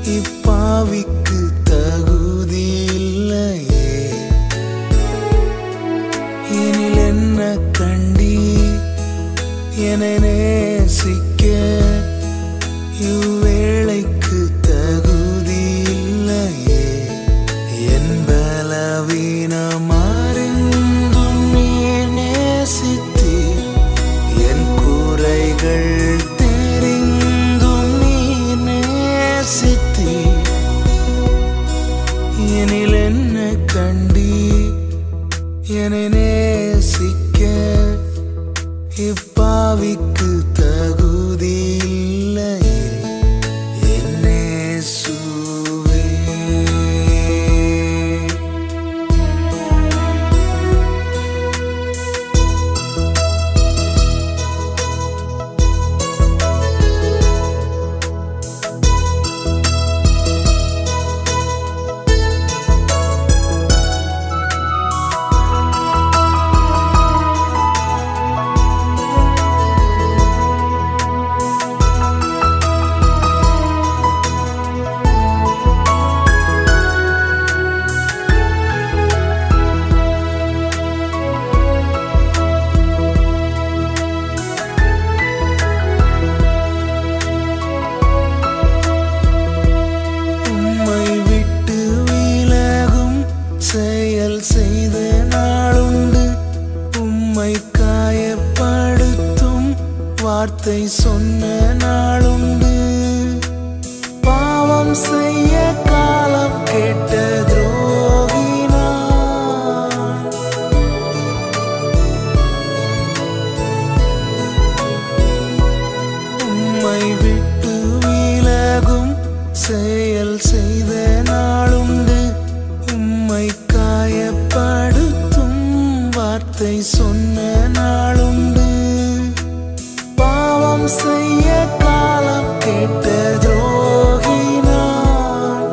இப்பாவிக்கு தகுதி இல்லையே. எனில் என்ன கண்டி என்னை நேசிக்க இவ்வேளைக்கு தகுதி இல்லையே. என் பலவீனமாறிந்தும் நீர் நேசித்தீர், என் குறைகள் தெரிந்தும் நீர் நேசித்தீர். எனில் என்ன கண்டி என்னை நேசிக்க இப்பாவிக்கு தகுதி இல்லையே. என்னேசுவே செய்த நாளுண்டு, உம்மை காயப்படுத்தும் வார்த்தை சொன்ன நாளுண்டு. பாவம் செய்ய காலம் கேட்ட துரோகினான், உம்மை விட்டு விலகும் செயல் செய்த நாளுண்டு, உம்மை காயப்படுத்தும் வார்த்தை சொன்ன நாளுண்டு. பாவம் செய்ய காலம் கேட்ட துரோகினான்,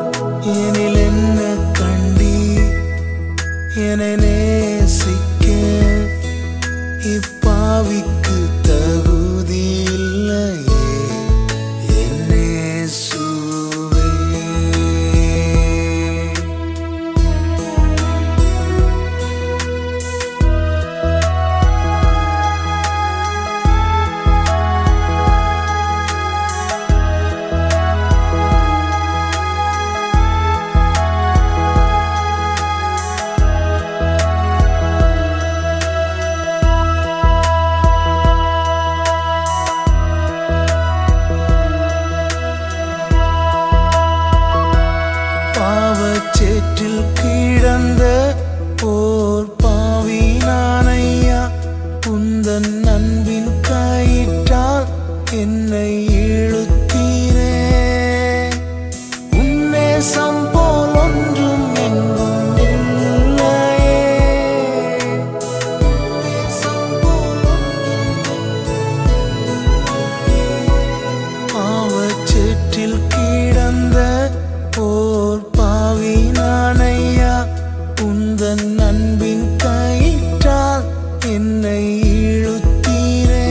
எனில் என்ன கண்டி என்னை நேசிக்க இப்பாவிக்கு தகுதி இல்லையே. என்னேசுவே சேற்றில் கிடந்த ஓர் பாவி நானையா, உந்தன் அன்பின் கயிற்றால் என்னை இழுத்தீரே. உன்னேசம் போல் ஒன்றும் எங்கும் இல்லையே, பாவச்சேற்றில் கிடந்த ஓர் பாவி நானையா, உந்தன் அன்பின் கயிற்றால் என்னை இழுத்தீரே.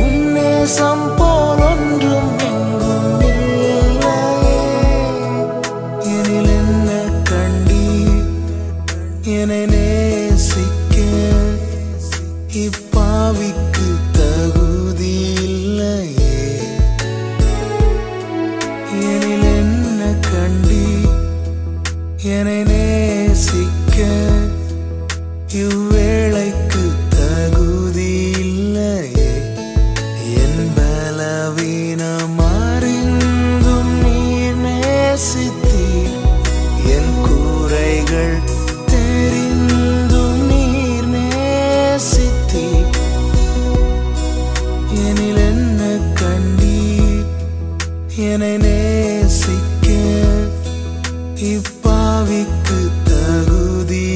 உன்னேசம் போல் ஒன்றும் எங்கும் இல்லையே, எனில் என்ன கண்டி என்னை நேசிக்க இப்பாவிக்கு தகுதி இல்லையே. எனில் என்ன கண்டி என்னை நேசிக்க இவ்வேளைக்கு தகுதி இல்லையே. என் பலவீனமாறிந்தும் நீர் நேசித்தீர், என் குறைகள் தெரிந்தும் நீர் நேசித்தீர். எனில் என்ன கண்டி என்னை நேசிக்க இப்பாவிக்கு தகுதி